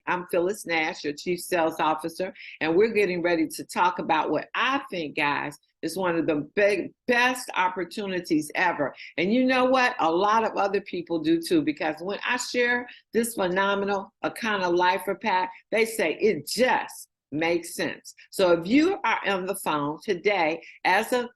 I'm Phyllis Nash, your Chief Sales Officer, and we're getting ready to talk about what I think, guys, is one of the best opportunities ever. And you know what? A lot of other people do too, because when I share this phenomenal Akanna Lifer Pack, they say it just makes sense. So if you are on the phone today as a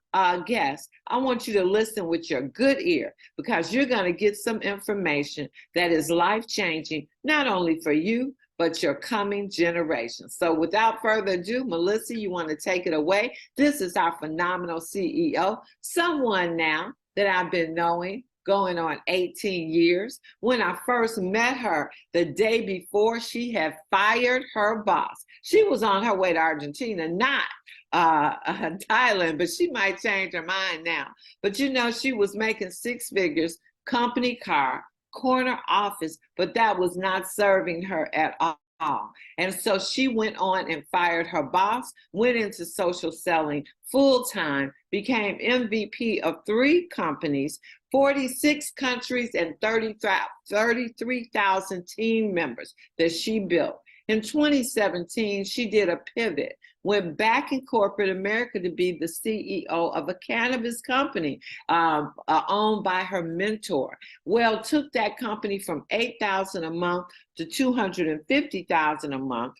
guest, I want you to listen with your good ear, because you're going to get some information that is life-changing, not only for you, but your coming generation. So without further ado, Melissa, you want to take it away? This is our phenomenal CEO, someone now that I've been knowing going on 18 years. When I first met her, the day before, she had fired her boss. She was on her way to Argentina, not Thailand, but she might change her mind now. But you know, she was making six figures, company car, corner office, but that was not serving her at all. And so she went on and fired her boss, went into social selling full time, became MVP of 3 companies, 46 countries, and 33,000 team members that she built. In 2017, she did a pivot, went back in corporate America to be the CEO of a cannabis company owned by her mentor. Well, took that company from $8,000 a month to $250,000 a month.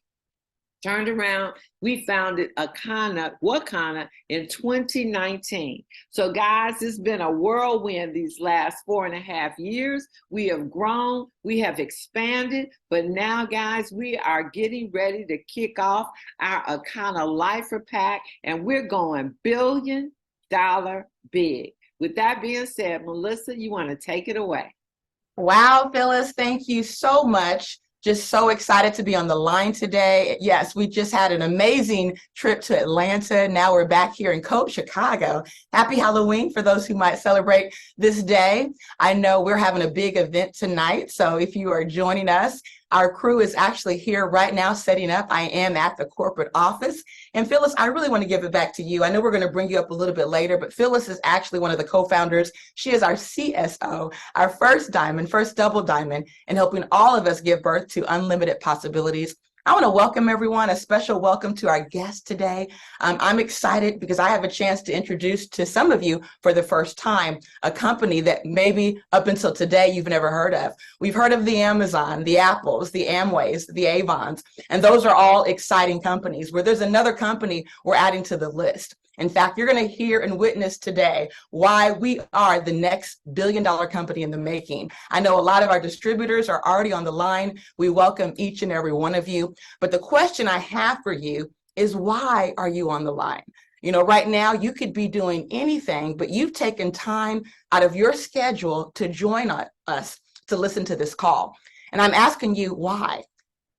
Turned around, we founded Akanna in 2019. So guys, it's been a whirlwind these last 4.5 years. We have grown, we have expanded, but now guys, we are getting ready to kick off our Akanna Lifer Pack, and we're going $1 billion big. With that being said, Melissa, you want to take it away? Wow, Phyllis, thank you so much. Just so excited to be on the line today. Yes, we just had an amazing trip to Atlanta. Now we're back here in Cope, Chicago. Happy Halloween for those who might celebrate this day. I know we're having a big event tonight, so if you are joining us, our crew is actually here right now setting up. I am at the corporate office. And Phyllis, I really want to give it back to you. I know we're going to bring you up a little bit later, but Phyllis is actually one of the co-founders. She is our CSO, our first diamond, first double diamond, and helping all of us give birth to unlimited possibilities. I want to welcome everyone, a special welcome to our guest today. I'm excited because I have a chance to introduce to some of you for the first time a company that maybe up until today you've never heard of. We've heard of the Amazon, the Apples, the Amways, the Avons, and those are all exciting companies. Where there's another company we're adding to the list. In fact, you're going to hear and witness today why we are the next billion-dollar company in the making. I know a lot of our distributors are already on the line. We welcome each and every one of you. But the question I have for you is, why are you on the line? You know, right now you could be doing anything, but you've taken time out of your schedule to join us to listen to this call. And I'm asking you why.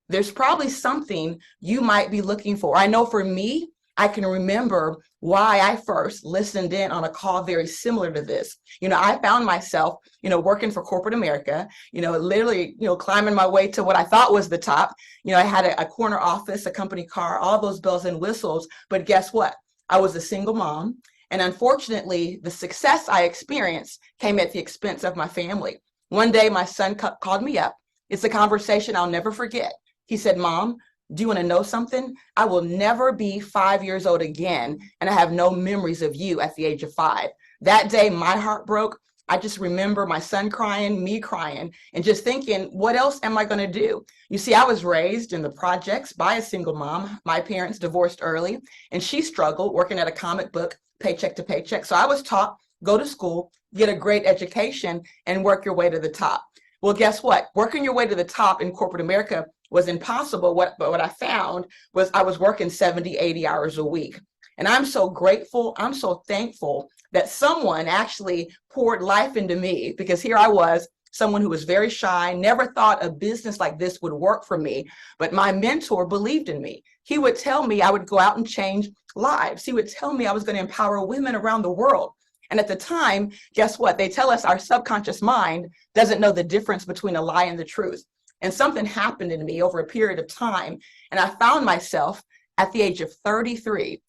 There's probably something you might be looking for. I know for me, I can remember why I first listened in on a call very similar to this. You know, I found myself, working for corporate America, literally, climbing my way to what I thought was the top. I had a corner office, a company car, all those bells and whistles. But guess what? I was a single mom. And unfortunately, the success I experienced came at the expense of my family. One day, my son called me up. It's a conversation I'll never forget. He said, "Mom, do you want to know something? I will never be 5 years old again, and I have no memories of you at the age of 5. That day, my heart broke. I just remember my son crying, me crying, and just thinking, what else am I going to do? You see, I was raised in the projects by a single mom. My parents divorced early, and she struggled working at a comic book, paycheck to paycheck. So I was taught, go to school, get a great education, and work your way to the top. Well, guess what? Working your way to the top in corporate America was impossible. But what I found was I was working 70, 80 hours a week. And I'm so grateful, I'm so thankful that someone actually poured life into me, because here I was, someone who was very shy, never thought a business like this would work for me. But my mentor believed in me. He would tell me I would go out and change lives. He would tell me I was going to empower women around the world. And at the time, guess what? They tell us our subconscious mind doesn't know the difference between a lie and the truth. And something happened in me over a period of time. And I found myself at the age of 33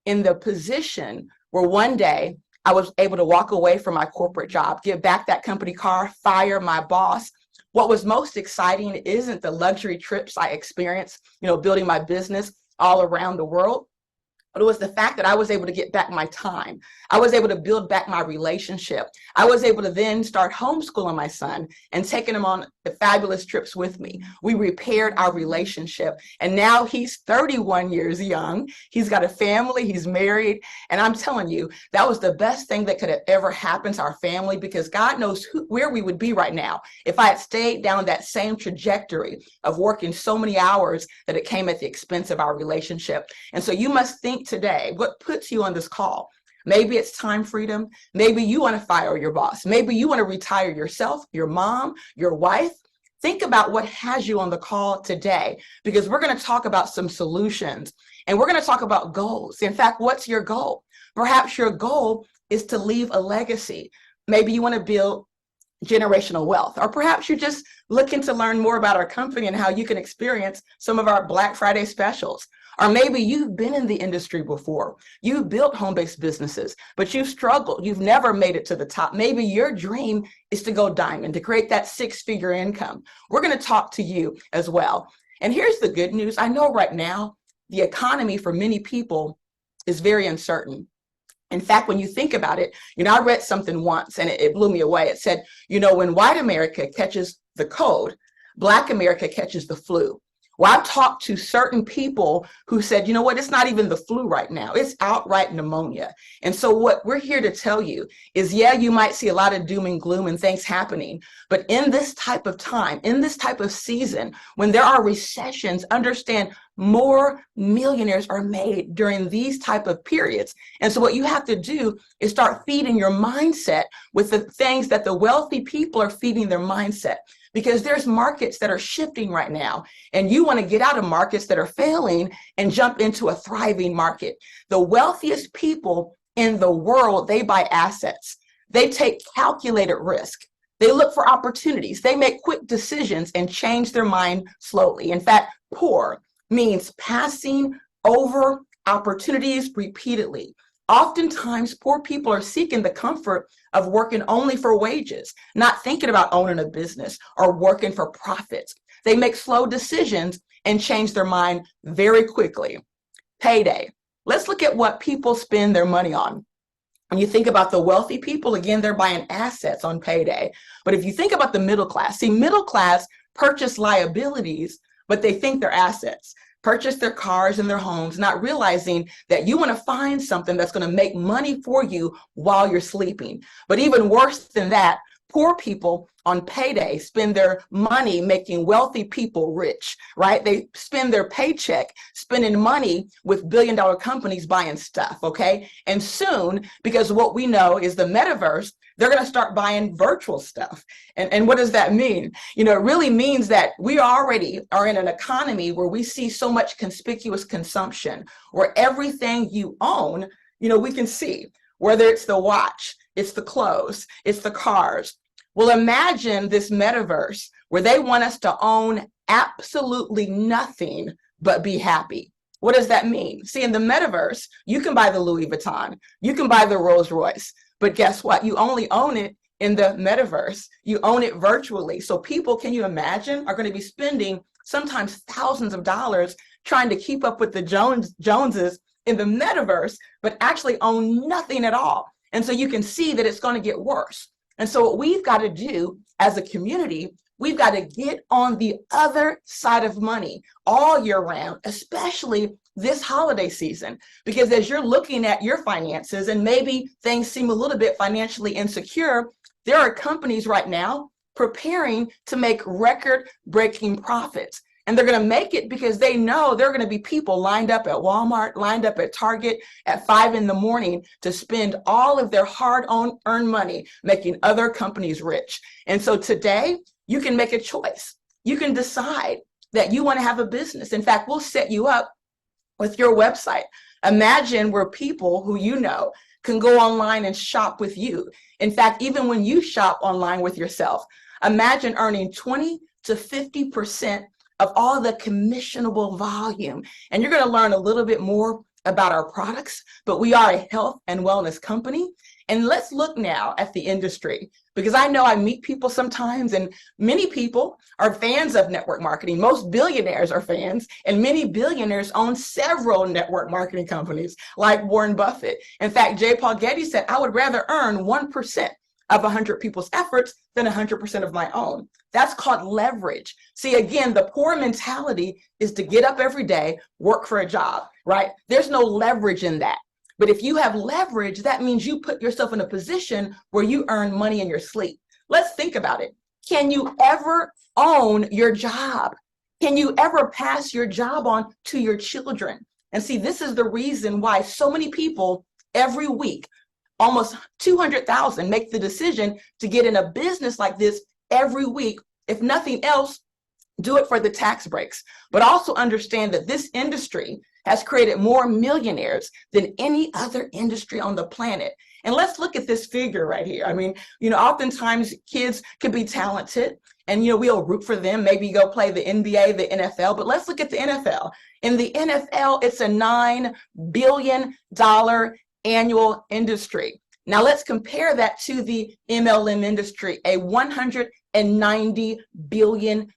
in the position where one day I was able to walk away from my corporate job, give back that company car, fire my boss, What was most exciting isn't the luxury trips I experienced, building my business all around the world. But it was the fact that I was able to get back my time. I was able to build back my relationship. I was able to then start homeschooling my son and taking him on the fabulous trips with me. We repaired our relationship. And now he's 31 years young. He's got a family. He's married. And I'm telling you, that was the best thing that could have ever happened to our family, because God knows where we would be right now if I had stayed down that same trajectory of working so many hours that it came at the expense of our relationship. And so you must think today, what puts you on this call? Maybe it's time freedom. Maybe you want to fire your boss. Maybe you want to retire yourself, your mom, your wife. Think about what has you on the call today, because we're going to talk about some solutions and we're going to talk about goals. In fact, what's your goal? Perhaps your goal is to leave a legacy. Maybe you want to build generational wealth, or perhaps you're just looking to learn more about our company and how you can experience some of our Black Friday specials. Or maybe you've been in the industry before. You've built home-based businesses, but you've struggled. You've never made it to the top. Maybe your dream is to go diamond, to create that six-figure income. We're going to talk to you as well. And here's the good news. I know right now, the economy for many people is very uncertain. In fact, when you think about it, I read something once and it blew me away. It said, when white America catches the cold, Black America catches the flu. Well, I've talked to certain people who said, it's not even the flu right now. It's outright pneumonia. And so what we're here to tell you is, yeah, you might see a lot of doom and gloom and things happening. But in this type of time, in this type of season, when there are recessions, understand more millionaires are made during these type of periods. And so what you have to do is start feeding your mindset with the things that the wealthy people are feeding their mindset. Because there's markets that are shifting right now, and you want to get out of markets that are failing and jump into a thriving market. The wealthiest people in the world, they buy assets. They take calculated risk. They look for opportunities. They make quick decisions and change their mind slowly. In fact, poor means passing over opportunities repeatedly. Oftentimes, poor people are seeking the comfort of working only for wages, not thinking about owning a business or working for profits. They make slow decisions and change their mind very quickly. Payday. Let's look at what people spend their money on. When you think about the wealthy people, again, they're buying assets on payday. But if you think about the middle class, middle class purchase liabilities, but they think they're assets. Purchase their cars and their homes, not realizing that you want to find something that's going to make money for you while you're sleeping. But even worse than that, poor people on payday spend their money making wealthy people rich, right? They spend their paycheck spending money with billion-dollar companies buying stuff, okay? And soon, because what we know is the metaverse, they're going to start buying virtual stuff. And what does that mean? It really means that we already are in an economy where we see so much conspicuous consumption, where everything you own, we can see, whether it's the watch, it's the clothes, it's the cars. Well, imagine this metaverse where they want us to own absolutely nothing but be happy. What does that mean? See, in the metaverse, you can buy the Louis Vuitton, you can buy the Rolls Royce, but guess what? You only own it in the metaverse. You own it virtually. So people, can you imagine, are going to be spending sometimes thousands of dollars trying to keep up with the Joneses in the metaverse, but actually own nothing at all. And so you can see that it's going to get worse. And so what we've got to do as a community, we've got to get on the other side of money all year round, especially this holiday season, because as you're looking at your finances and maybe things seem a little bit financially insecure, there are companies right now preparing to make record-breaking profits. And they're going to make it because they know there are going to be people lined up at Walmart, lined up at Target at 5 a.m. to spend all of their hard-earned money making other companies rich. And so today, you can make a choice. You can decide that you want to have a business. In fact, we'll set you up with your website. Imagine where people who can go online and shop with you. In fact, even when you shop online with yourself, imagine earning 20 to 50% of all the commissionable volume. And you're going to learn a little bit more about our products, but we are a health and wellness company. And let's look now at the industry, because I know I meet people sometimes, and many people are fans of network marketing. Most billionaires are fans, and many billionaires own several network marketing companies, like Warren Buffett. In fact, J. Paul Getty said, I would rather earn 1% of 100 people's efforts than 100% of my own. That's called leverage. See, again, the poor mentality is to get up every day, work for a job, right? There's no leverage in that. But if you have leverage, that means you put yourself in a position where you earn money in your sleep. Let's think about it. Can you ever own your job? Can you ever pass your job on to your children? And see, this is the reason why so many people every week, almost 200,000, make the decision to get in a business like this every week. If nothing else, do it for the tax breaks, but also understand that this industry has created more millionaires than any other industry on the planet. And let's look at this figure right here. I mean, oftentimes kids could be talented and, we'll root for them, maybe go play the NBA, the NFL, but let's look at the NFL. In the NFL, it's a $9 billion annual industry. Now let's compare that to the MLM industry, a $190 billion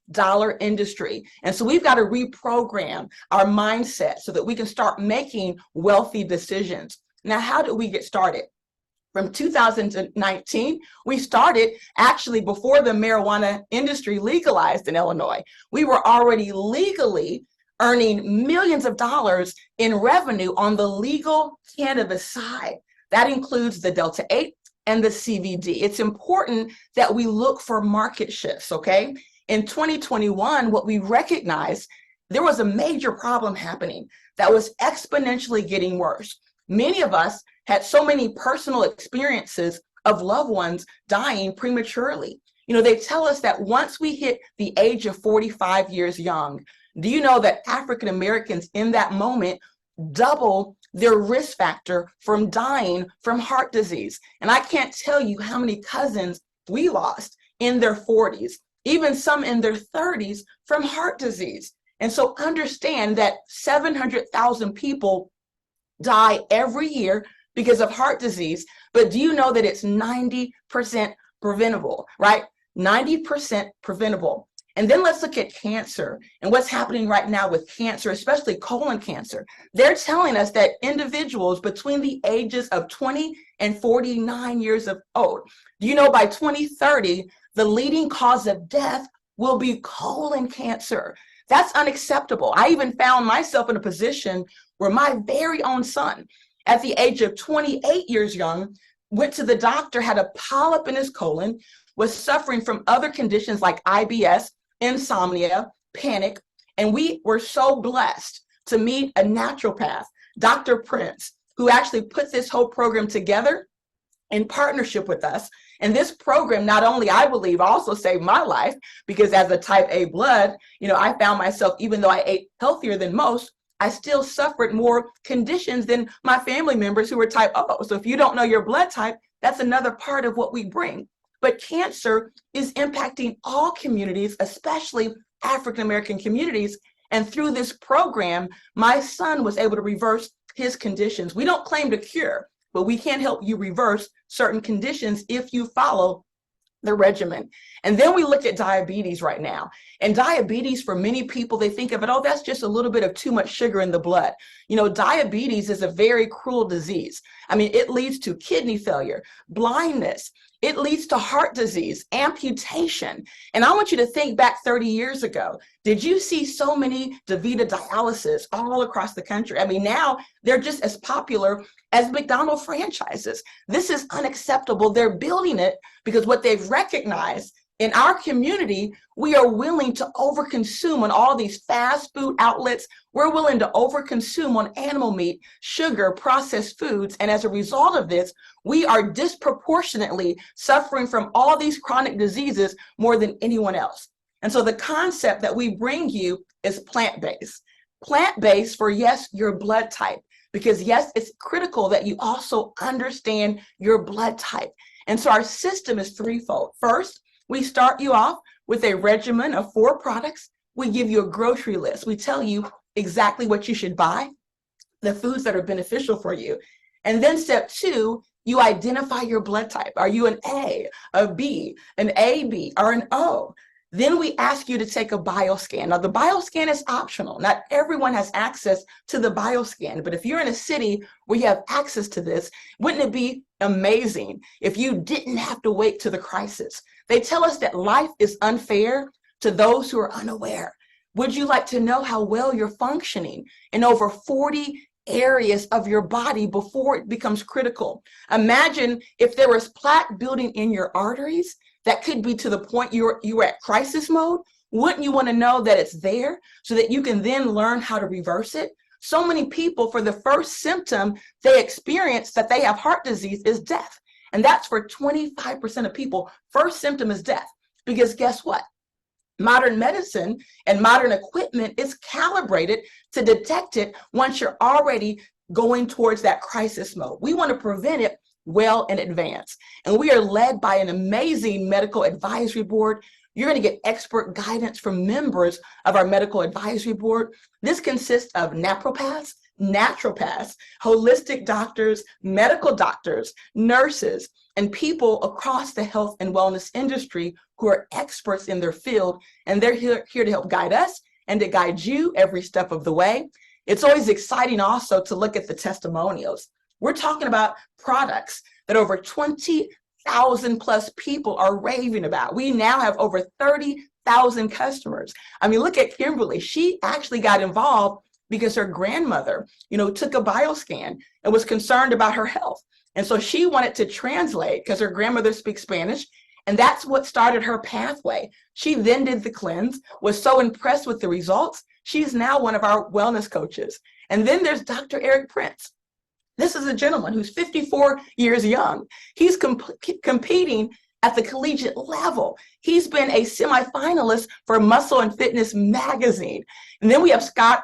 industry. And so we've got to reprogram our mindset so that we can start making wealthy decisions. Now, how did we get started? From 2019, we started actually before the marijuana industry legalized in Illinois. We were already legally earning millions of dollars in revenue on the legal cannabis side. That includes the Delta 8 and the CBD. It's important that we look for market shifts, okay? In 2021, what we recognized, there was a major problem happening that was exponentially getting worse. Many of us had so many personal experiences of loved ones dying prematurely. They tell us that once we hit the age of 45 years young, do you know that African Americans in that moment double their risk factor from dying from heart disease? And I can't tell you how many cousins we lost in their 40s, even some in their 30s from heart disease. And so understand that 700,000 people die every year because of heart disease. But do you know that it's 90% preventable, right? 90% preventable. And then let's look at cancer and what's happening right now with cancer, especially colon cancer. They're telling us that individuals between the ages of 20 and 49 years of old, do you know by 2030, the leading cause of death will be colon cancer. That's unacceptable. I even found myself in a position where my very own son, at the age of 28 years young, went to the doctor, had a polyp in his colon, was suffering from other conditions like IBS, insomnia, panic, and we were so blessed to meet a naturopath, Dr. Prince, who actually put this whole program together in partnership with us. And this program, not only, I believe, also saved my life, because as a type A blood, I found myself, even though I ate healthier than most, I still suffered more conditions than my family members who were type O. So if you don't know your blood type, that's another part of what we bring. But cancer is impacting all communities, especially African American communities. And through this program, my son was able to reverse his conditions. We don't claim to cure, but we can help you reverse certain conditions if you follow the regimen. And then we look at diabetes right now. And diabetes, for many people, they think of it, oh, that's just a little bit of too much sugar in the blood. Diabetes is a very cruel disease. I mean, it leads to kidney failure, blindness. It leads to heart disease, amputation. And I want you to think back 30 years ago. Did you see so many DaVita dialysis all across the country? I mean, now they're just as popular as McDonald's franchises. This is unacceptable. They're building it because what they've recognized in our community, we are willing to overconsume on all these fast food outlets. We're willing to overconsume on animal meat, sugar, processed foods. And as a result of this, we are disproportionately suffering from all these chronic diseases more than anyone else. And so the concept that we bring you is plant-based. Plant-based for, yes, your blood type. Because yes, it's critical that you also understand your blood type. And so our system is threefold. First, we start you off with a regimen of 4 products. We give you a grocery list. We tell you exactly what you should buy. the foods that are beneficial for you. And then step two, you identify your blood type. Are you an a B, an AB, or an O? Then we ask you to take a bioscan. Now, the bioscan is optional. Not everyone has access to the bioscan, but if you're in a city where you have access to this, wouldn't it be amazing if you didn't have to wait to the crisis? They tell us that life is unfair to those who are unaware. Would you like to know how well you're functioning in over 40 areas of your body before it becomes critical? Imagine if there was plaque building in your arteries that could be to the point you're at crisis mode. Wouldn't you want to know that it's there so that you can then learn how to reverse it? So many people, for the first symptom they experience that they have heart disease is death. And that's for 25% of people. First symptom is death. Because guess what? Modern medicine and modern equipment is calibrated to detect it once you're already going towards that crisis mode. We want to prevent it well in advance. And we are led by an amazing medical advisory board. You're going to get expert guidance from members of our medical advisory board. This consists of naturopaths, holistic doctors, medical doctors, nurses, and people across the health and wellness industry who are experts in their field. And they're here to help guide us and to guide you every step of the way. It's always exciting also to look at the testimonials. We're talking about products that over 20,000 plus people are raving about. We now have over 30,000 customers. I mean, look at Kimberly. She actually got involved because her grandmother, took a bioscan and was concerned about her health. And so she wanted to translate because her grandmother speaks Spanish. And that's what started her pathway. She then did the cleanse, was so impressed with the results. She's now one of our wellness coaches. And then there's Dr. Eric Prince. This is a gentleman who's 54 years young. He's competing at the collegiate level. He's been a semifinalist for Muscle and Fitness magazine. And then we have Scott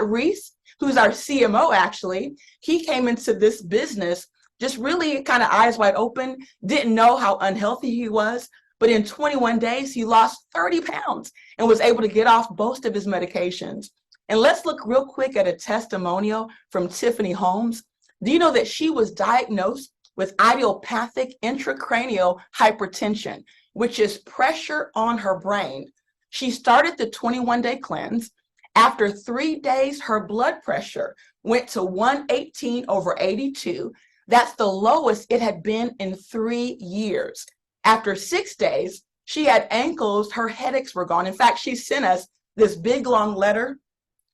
Reese, who's our CMO actually. He came into this business just really kind of eyes wide open, didn't know how unhealthy he was. But in 21 days, he lost 30 pounds and was able to get off most of his medications. And let's look real quick at a testimonial from Tiffany Holmes. Do you know that she was diagnosed with idiopathic intracranial hypertension, which is pressure on her brain? She started the 21-day cleanse. After 3 days, her blood pressure went to 118/82. That's the lowest it had been in 3 years. After 6 days, she had ankles, her headaches were gone. In fact, she sent us this big long letter.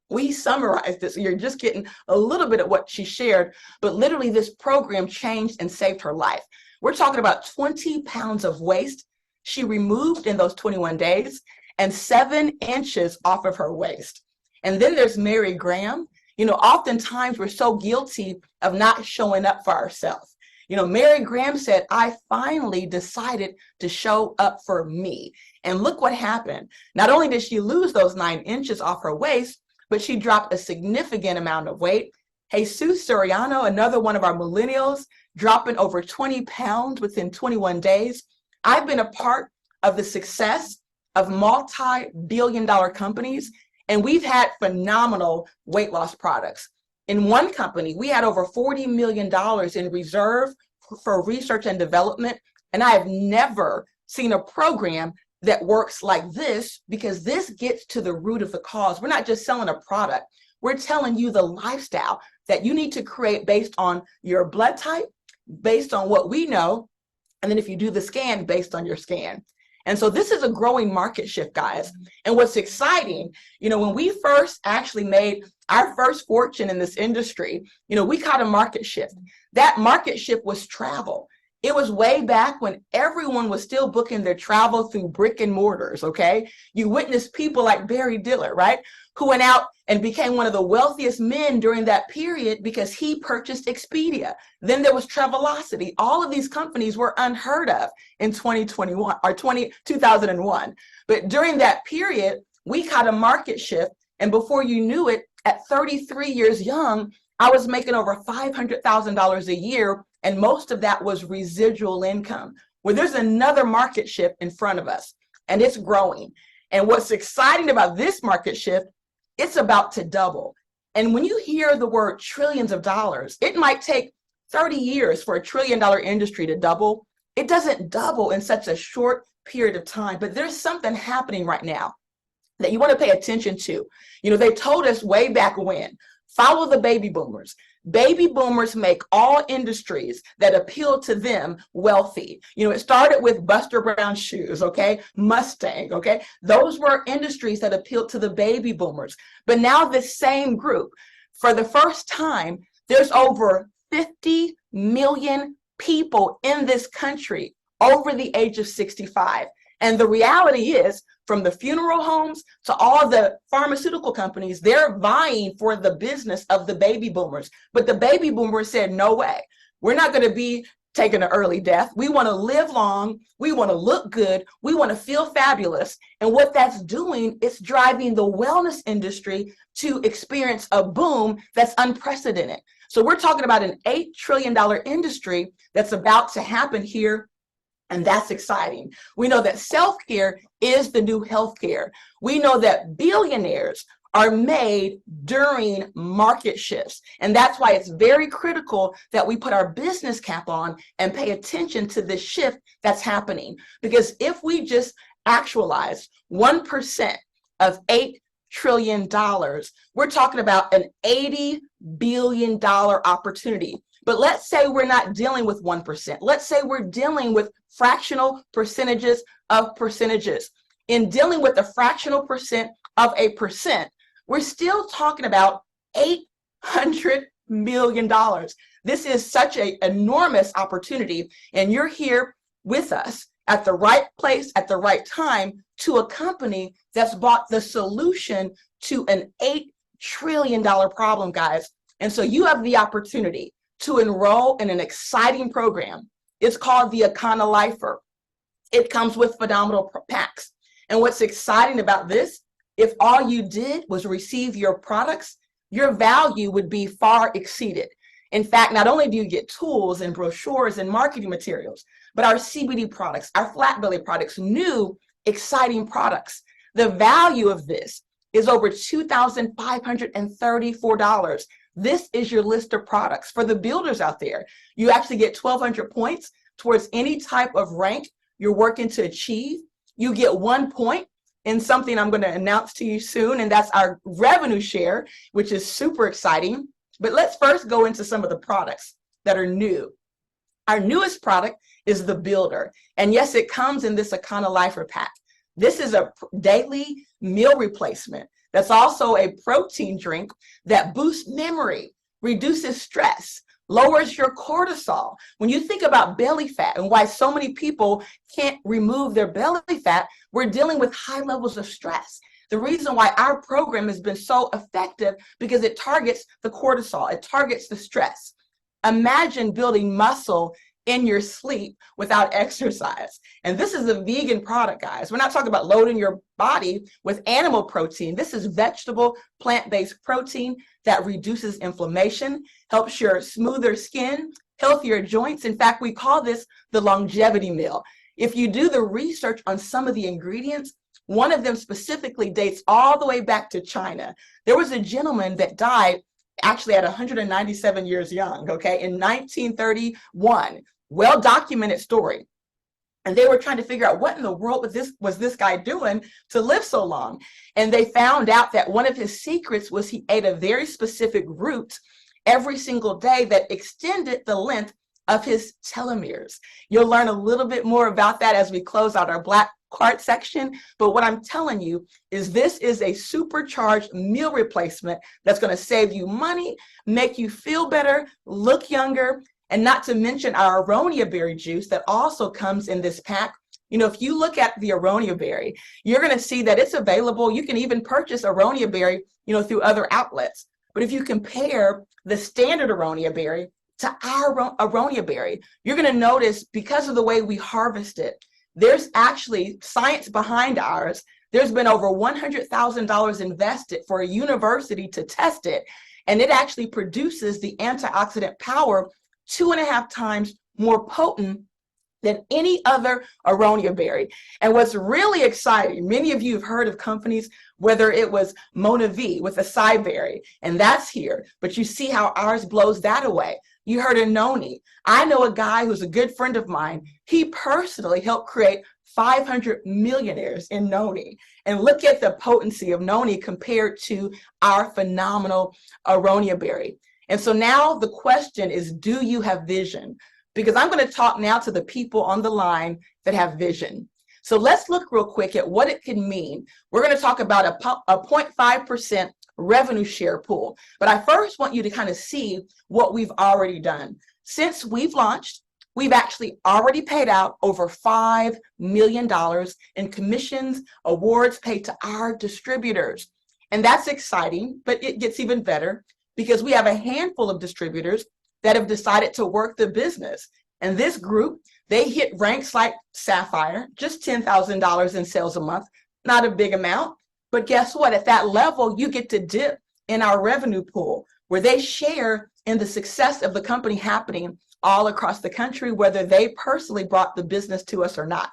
We summarized this. You're just getting a little bit of what she shared, but literally this program changed and saved her life. We're talking about 20 pounds of waste she removed in those 21 days and 7 inches off of her waist. And then there's Mary Graham. Oftentimes we're so guilty of not showing up for ourselves. Mary Graham said, I finally decided to show up for me. And look what happened. Not only did she lose those 9 inches off her waist, but she dropped a significant amount of weight. Jesus Soriano, another one of our millennials, dropping over 20 pounds within 21 days. I've been a part of the success of multi-billion-dollar companies, and we've had phenomenal weight loss products. In one company, we had over $40 million in reserve for research and development, and I have never seen a program that works like this, because this gets to the root of the cause. We're not just selling a product. We're telling you the lifestyle that you need to create based on your blood type, based on what we know, and then if you do the scan, based on your scan. And so this is a growing market shift, guys. And what's exciting, when we first actually made our first fortune in this industry, we caught a market shift. That market shift was travel. It was way back when everyone was still booking their travel through brick and mortars, okay? You witnessed people like Barry Diller, right? Who went out and became one of the wealthiest men during that period because he purchased Expedia. Then there was Travelocity. All of these companies were unheard of in 2021 or 2001. But during that period, we caught a market shift. And before you knew it, at 33 years young, I was making over $500,000 a year. And most of that was residual income, where there's another market shift in front of us, and it's growing. And what's exciting about this market shift, it's about to double. And when you hear the word trillions of dollars, it might take 30 years for a $1 trillion industry to double. It doesn't double in such a short period of time, but there's something happening right now that you want to pay attention to. You know, they told us way back when, follow the baby boomers. Baby boomers make all industries that appeal to them wealthy. You know, it started with Buster Brown shoes, okay? Mustang, okay? Those were industries that appealed to the baby boomers. But now this same group, for the first time, there's over 50 million people in this country over the age of 65. And the reality is, from the funeral homes to all the pharmaceutical companies, they're vying for the business of the baby boomers. But the baby boomers said, no way. We're not going to be taking an early death. We want to live long. We want to look good. We want to feel fabulous. And what that's doing is driving the wellness industry to experience a boom that's unprecedented. So we're talking about an $8 trillion industry that's about to happen here. And that's exciting. We know that self-care is the new healthcare. We know that billionaires are made during market shifts. And that's why it's very critical that we put our business cap on and pay attention to this shift that's happening. Because if we just actualize 1% of $8 trillion, we're talking about an $80 billion opportunity. But let's say we're not dealing with 1%. Let's say we're dealing with fractional percentages of percentages. In dealing with a fractional percent of a percent, we're still talking about $800 million. This is such an enormous opportunity, and you're here with us at the right place at the right time to a company that's bought the solution to an $8 trillion problem, guys. And so you have the opportunity to enroll in an exciting program. It's called the Akanna Lifer. It comes with phenomenal packs. And what's exciting about this, if all you did was receive your products, your value would be far exceeded. In fact, not only do you get tools and brochures and marketing materials, but our CBD products, our flat belly products, new exciting products. The value of this is over $2,534. This is your list of products. For the builders out there, you actually get 1,200 points towards any type of rank you're working to achieve. You get 1 point in something I'm going to announce to you soon, and that's our revenue share, which is super exciting. But let's first go into some of the products that are new. Our newest product is the Builder. And yes, it comes in this Akanna Lifer pack. This is a daily meal replacement. That's also a protein drink that boosts memory, reduces stress, lowers your cortisol. When you think about belly fat and why so many people can't remove their belly fat, we're dealing with high levels of stress. The reason why our program has been so effective because it targets the cortisol, it targets the stress. Imagine building muscle in your sleep without exercise. And this is a vegan product, guys. We're not talking about loading your body with animal protein. This is vegetable, plant-based protein that reduces inflammation, helps your smoother skin, healthier joints. In fact, we call this the longevity meal. If you do the research on some of the ingredients, one of them specifically dates all the way back to China. There was a gentleman that died actually at 197 years young, okay, in 1931. Well-documented story. And they were trying to figure out what in the world was this guy doing to live so long. And they found out that one of his secrets was he ate a very specific root every single day that extended the length of his telomeres. You'll learn a little bit more about that as we close out our Black card section. But what I'm telling you is this is a supercharged meal replacement that's going to save you money, make you feel better, look younger, and not to mention our aronia berry juice that also comes in this pack. You know, if you look at the aronia berry, you're going to see that it's available. You can even purchase aronia berry, you know, through other outlets. But if you compare the standard aronia berry to our aronia berry, you're going to notice because of the way we harvest it, there's actually science behind ours. There's been over $100,000 invested for a university to test it. And it actually produces the antioxidant power 2.5 times more potent than any other aronia berry. And what's really exciting, many of you have heard of companies, whether it was Mona V with acai berry, and that's here, but you see how ours blows that away. You heard of noni. I know a guy who's a good friend of mine. He personally helped create 500 millionaires in noni. And look at the potency of noni compared to our phenomenal aronia berry. And so now the question is, do you have vision? Because I'm going to talk now to the people on the line that have vision. So let's look real quick at what it can mean. We're going to talk about a 0.5% revenue share pool. But I first want you to kind of see what we've already done. Since we've launched, we've actually already paid out over $5 million in commissions, awards paid to our distributors. And that's exciting, but it gets even better because we have a handful of distributors that have decided to work the business. And this group, they hit ranks like Sapphire, just $10,000 in sales a month, not a big amount. But guess what? At that level, you get to dip in our revenue pool where they share in the success of the company happening all across the country, whether they personally brought the business to us or not.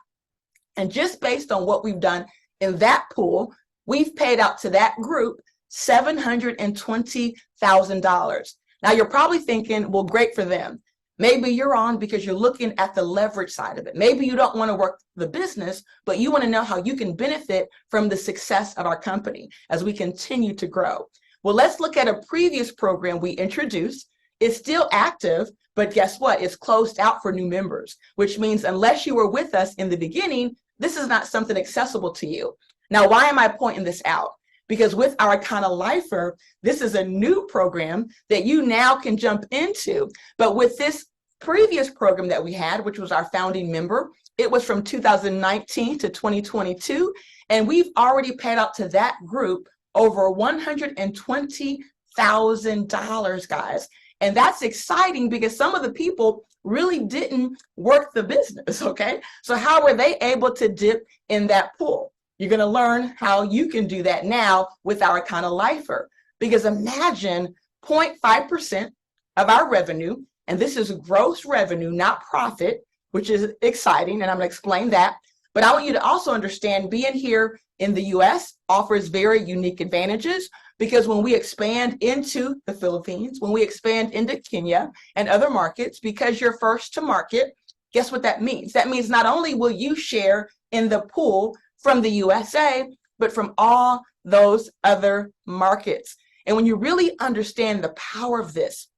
And just based on what we've done in that pool, we've paid out to that group $720,000. Now you're probably thinking, well, great for them. Maybe you're on because you're looking at the leverage side of it. Maybe you don't want to work the business, but you want to know how you can benefit from the success of our company as we continue to grow. Well, let's look at a previous program we introduced. It's still active, but guess what? It's closed out for new members, which means unless you were with us in the beginning, this is not something accessible to you. Now, why am I pointing this out? Because with our Akanna Lifer, this is a new program that you now can jump into. But with this previous program that we had, which was our founding member, it was from 2019 to 2022. And we've already paid out to that group over $120,000, guys. And that's exciting because some of the people really didn't work the business, okay? So how were they able to dip in that pool? You're going to learn how you can do that now with our Akanna Lifer. Because imagine 0.5% of our revenue, and this is gross revenue, not profit, which is exciting, and I'm going to explain that. But I want you to also understand being here in the US offers very unique advantages because when we expand into the Philippines, when we expand into Kenya and other markets, because you're first to market, guess what that means? That means not only will you share in the pool from the USA, but from all those other markets. And when you really understand the power of this,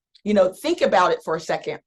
think about it for a second.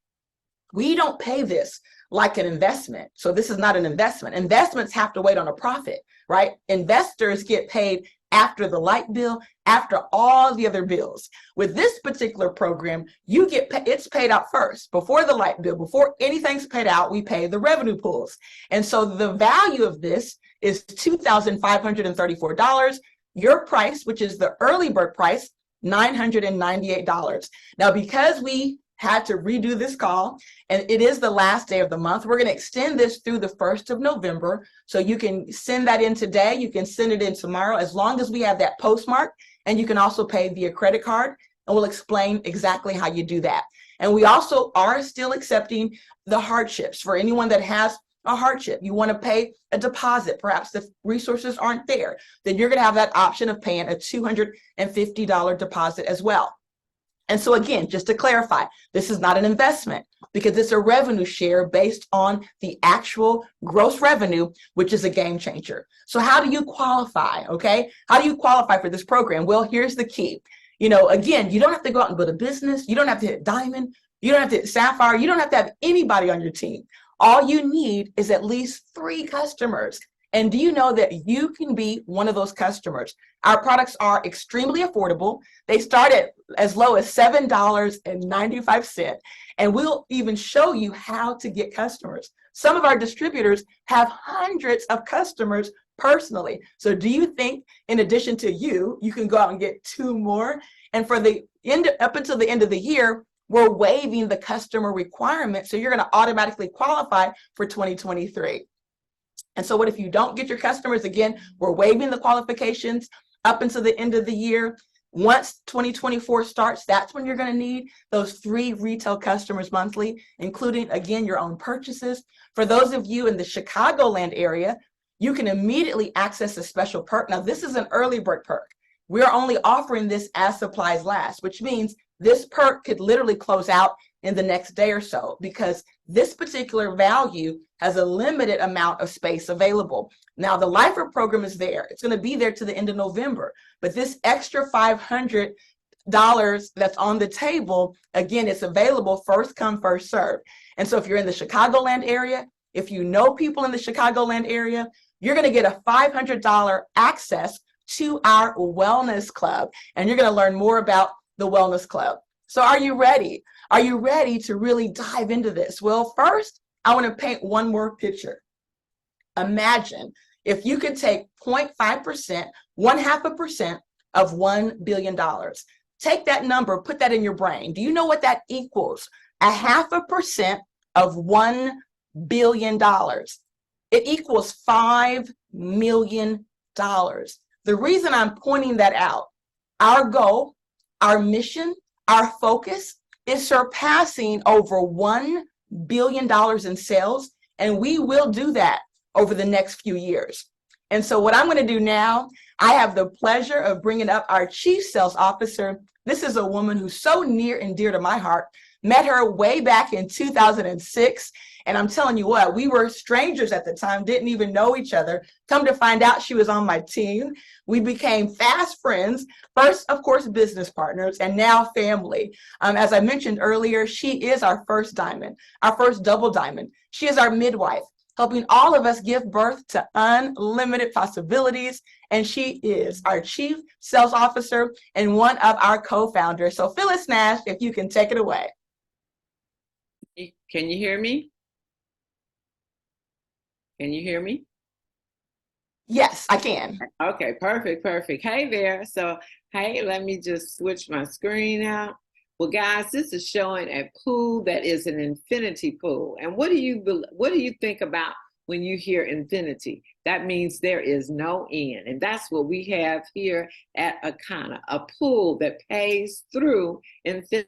We don't pay this like an investment. So this is not an investment. Investments have to wait on a profit, right? Investors get paid after the light bill, after all the other bills. With this particular program, it's paid out first, before the light bill, before anything's paid out, we pay the revenue pools. And so the value of this is $2,534. Your price, which is the early bird price, $998. Now, because we had to redo this call, and it is the last day of the month, we're going to extend this through the 1st of November. So you can send that in today. You can send it in tomorrow, as long as we have that postmark. And you can also pay via credit card, and we'll explain exactly how you do that. And we also are still accepting the hardships for anyone that has a hardship. You want to pay a deposit, perhaps the resources aren't there, then you're going to have that option of paying a $250 deposit as well. And so again, just to clarify, this is not an investment because it's a revenue share based on the actual gross revenue, which is a game changer. So how do you qualify, okay? How do you qualify for this program? Well, here's the key. Again, you don't have to go out and build a business. You don't have to hit diamond. You don't have to hit sapphire. You don't have to have anybody on your team. All you need is at least 3 customers. And do you know that you can be one of those customers? Our products are extremely affordable. They start at as low as $7.95. And we'll even show you how to get customers. Some of our distributors have hundreds of customers personally. So do you think in addition to you can go out and get 2 more? And for the end, up until the end of the year, we're waiving the customer requirement. So you're going to automatically qualify for 2023. And so what if you don't get your customers? Again, we're waiving the qualifications up until the end of the year. Once 2024 starts, that's when you're going to need those 3 retail customers monthly, including, again, your own purchases. For those of you in the Chicagoland area, you can immediately access a special perk. Now, this is an early bird perk. We're only offering this as supplies last, which means this perk could literally close out in the next day or so, because this particular value has a limited amount of space available. Now, the Lifer program is there. It's going to be there to the end of November, but this extra $500 that's on the table, again, it's available first come, first serve. And so if you're in the Chicagoland area, if you know people in the Chicagoland area, you're going to get a $500 access to our wellness club, and you're going to learn more about the wellness club. So are you ready? Are you ready to really dive into this? Well, first, I want to paint one more picture. Imagine if you could take 0.5%, 0.5% of $1 billion. Take that number, put that in your brain. Do you know what that equals? 0.5% of $1 billion. It equals $5 million. The reason I'm pointing that out, our goal, our mission, our focus is surpassing over $1 billion in sales, and we will do that over the next few years. And so what I'm going to do now, I have the pleasure of bringing up our Chief Sales Officer. This is a woman who's so near and dear to my heart. Met her way back in 2006. And I'm telling you what, we were strangers at the time, didn't even know each other. Come to find out, she was on my team. We became fast friends. First, of course, business partners, and now family. As I mentioned earlier, she is our first diamond, our first double diamond. She is our midwife, helping all of us give birth to unlimited possibilities. And she is our Chief Sales Officer and one of our co-founders. So Phyllis Nash, if you can take it away. Can you hear me? Can you hear me? Yes, I can. Okay, perfect. Hey there. So, hey, let me just switch my screen out. Well, guys, this is showing a pool that is an infinity pool. And what do you think about when you hear infinity? That means there is no end. And that's what we have here at Akanna, a pool that pays through infinity.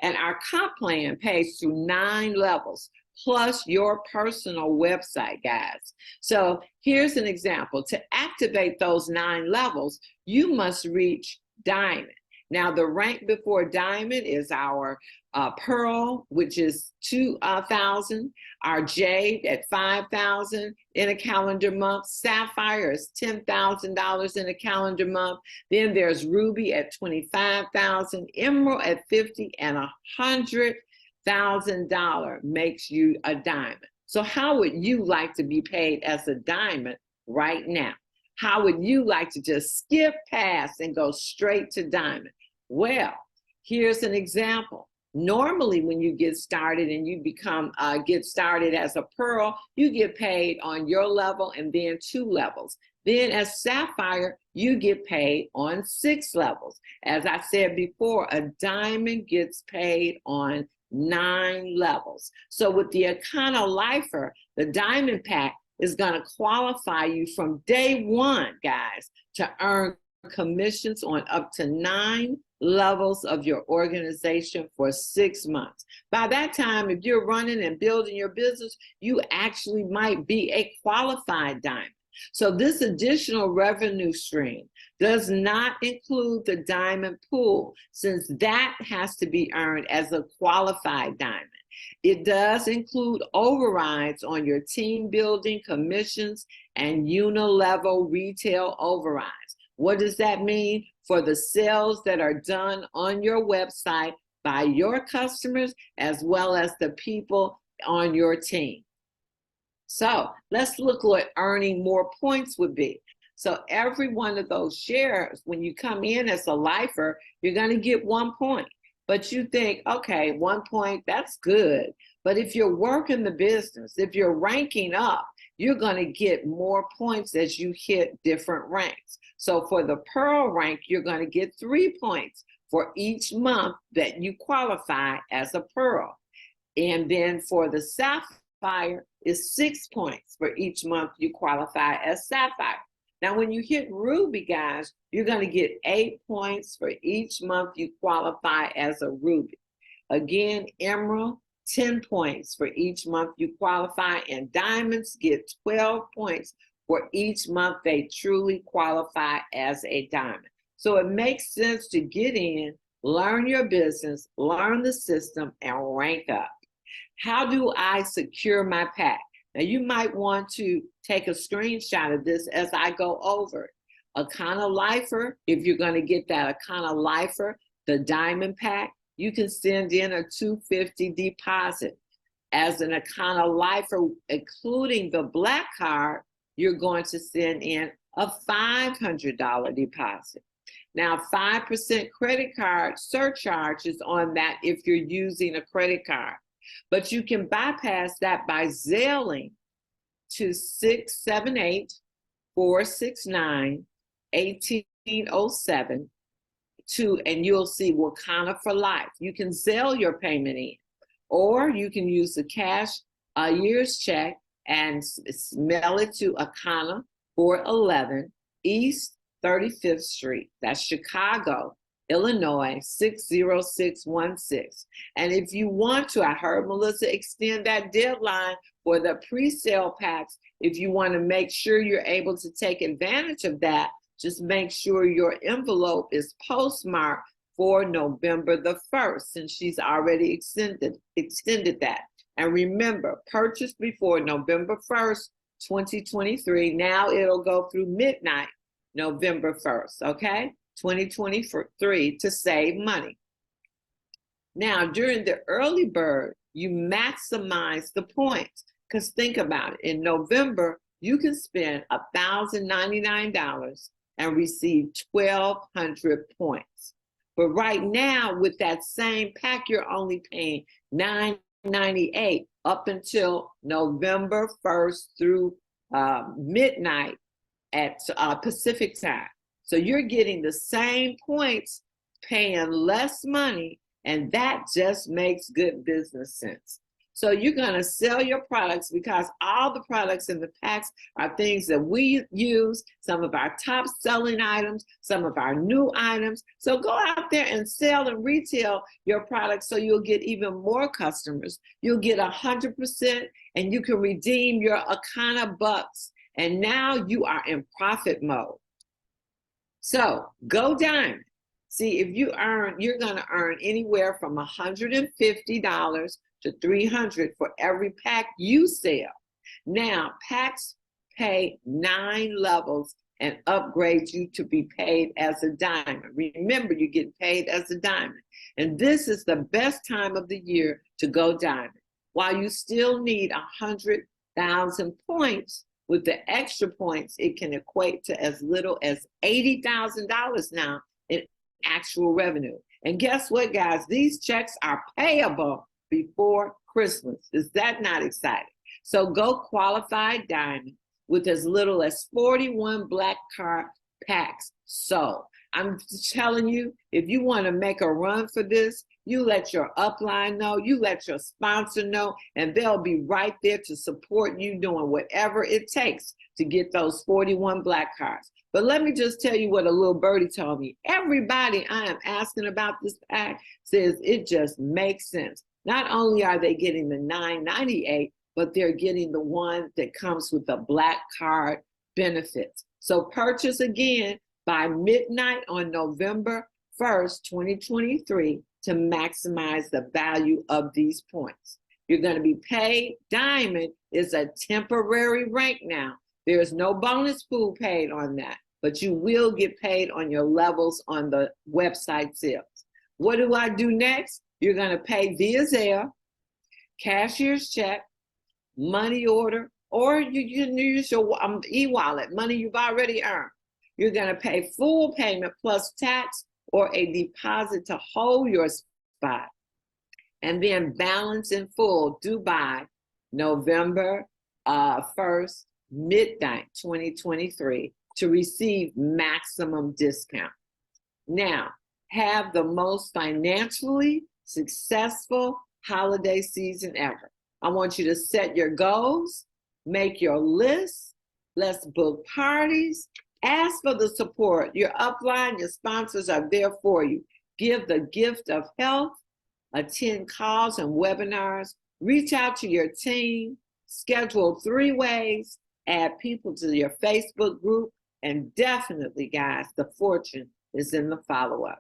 And our comp plan pays through 9 levels, plus your personal website, guys. So here's an example. To activate those 9 levels, you must reach diamond. Now, the rank before diamond is our pearl, which is 2,000, our jade at 5,000 in a calendar month, sapphire is $10,000 in a calendar month. Then there's ruby at 25,000, emerald at 50, and $100,000 makes you a diamond. So how would you like to be paid as a diamond right now? How would you like to just skip past and go straight to diamond? Well, here's an example. Normally, when you get started and you get started as a pearl, you get paid on your level and then 2 levels. Then as sapphire, you get paid on 6 levels. As I said before, a diamond gets paid on 9 levels. So with the Akanna Lifer, the diamond pack is going to qualify you from day one, guys, to earn commissions on up to 9 levels of your organization for 6 months. By that time, if you're running and building your business, you actually might be a qualified diamond. So this additional revenue stream does not include the diamond pool, since that has to be earned as a qualified diamond. It does include overrides on your team building, commissions, and unilevel retail overrides. What does that mean? For the sales that are done on your website by your customers, as well as the people on your team. So let's look what earning more points would be. So every one of those shares, when you come in as a lifer, you're going to get 1 point. But you think, okay, 1 point, that's good. But if you're working the business, if you're ranking up, you're going to get more points as you hit different ranks. So for the pearl rank, you're going to get 3 points for each month that you qualify as a pearl. And then for the sapphire is 6 points for each month you qualify as sapphire. Now, when you hit Ruby, guys, you're going to get 8 points for each month you qualify as a Ruby. Again, Emerald, 10 points for each month you qualify, and Diamonds get 12 points for each month they truly qualify as a Diamond. So it makes sense to get in, learn your business, learn the system, and rank up. How do I secure my pack? Now, you might want to take a screenshot of this as I go over it. Akanna Lifer, if you're going to get that Akanna Lifer, the Diamond Pack, you can send in a $250 deposit. As an Akanna Lifer, including the black card, you're going to send in a $500 deposit. Now, 5% credit card surcharge is on that if you're using a credit card. But you can bypass that by Zailing to 678-469-1807 and you'll see Wakana for life. You can Zelle your payment in, or you can use the cash year's check and mail it to Akanna 411 East 35th Street. That's Chicago, Illinois 60616. And if you want to, I heard Melissa extend that deadline for the pre-sale packs. If you want to make sure you're able to take advantage of that, just make sure your envelope is postmarked for November the 1st, since she's already extended that. And remember, purchase before November 1st, 2023. Now it'll go through midnight, November 1st, okay? 2023 to save money. Now, during the early bird, you maximize the points, because think about it. In November, you can spend $1,099 and receive 1,200 points. But right now, with that same pack, you're only paying $998 up until November 1st through midnight at Pacific time. So you're getting the same points, paying less money, and that just makes good business sense. So you're going to sell your products, because all the products in the packs are things that we use, some of our top selling items, some of our new items. So go out there and sell and retail your products so you'll get even more customers. You'll get 100%, and you can redeem your Akanna bucks. And now you are in profit mode. So go Diamond. See, if you earn, you're going to earn anywhere from $150 to $300 for every pack you sell. Now, packs pay 9 levels and upgrade you to be paid as a diamond. Remember, you're getting paid as a diamond. And this is the best time of the year to go diamond. While you still need 100,000 points, with the extra points, it can equate to as little as $80,000 now in actual revenue. And guess what, guys? These checks are payable before Christmas. Is that not exciting? So go qualified diamond with as little as 41 black card packs sold. I'm telling you, if you want to make a run for this, you let your upline know, you let your sponsor know, and they'll be right there to support you doing whatever it takes to get those 41 black cards. But let me just tell you what a little birdie told me. Everybody I am asking about this pack says it just makes sense. Not only are they getting the $998, but they're getting the one that comes with the black card benefits. So purchase again by midnight on November 1st, 2023 to maximize the value of these points. You're going to be paid. Diamond is a temporary rank now. There is no bonus pool paid on that, but you will get paid on your levels on the website sales. What do I do next? You're going to pay via Zelle, cashier's check, money order, or you can use your e-wallet, money you've already earned. You're going to pay full payment plus tax or a deposit to hold your spot, and then balance in full due by November 1st, midnight 2023 to receive maximum discount. Now, have the most financially successful holiday season ever. I want you to set your goals, make your lists, let's book parties, Ask for the support. Your upline, your sponsors are there for you. Give the gift of health, attend calls and webinars, reach out to your team, schedule 3 ways, add people to your Facebook group, and definitely, guys, the fortune is in the follow-up.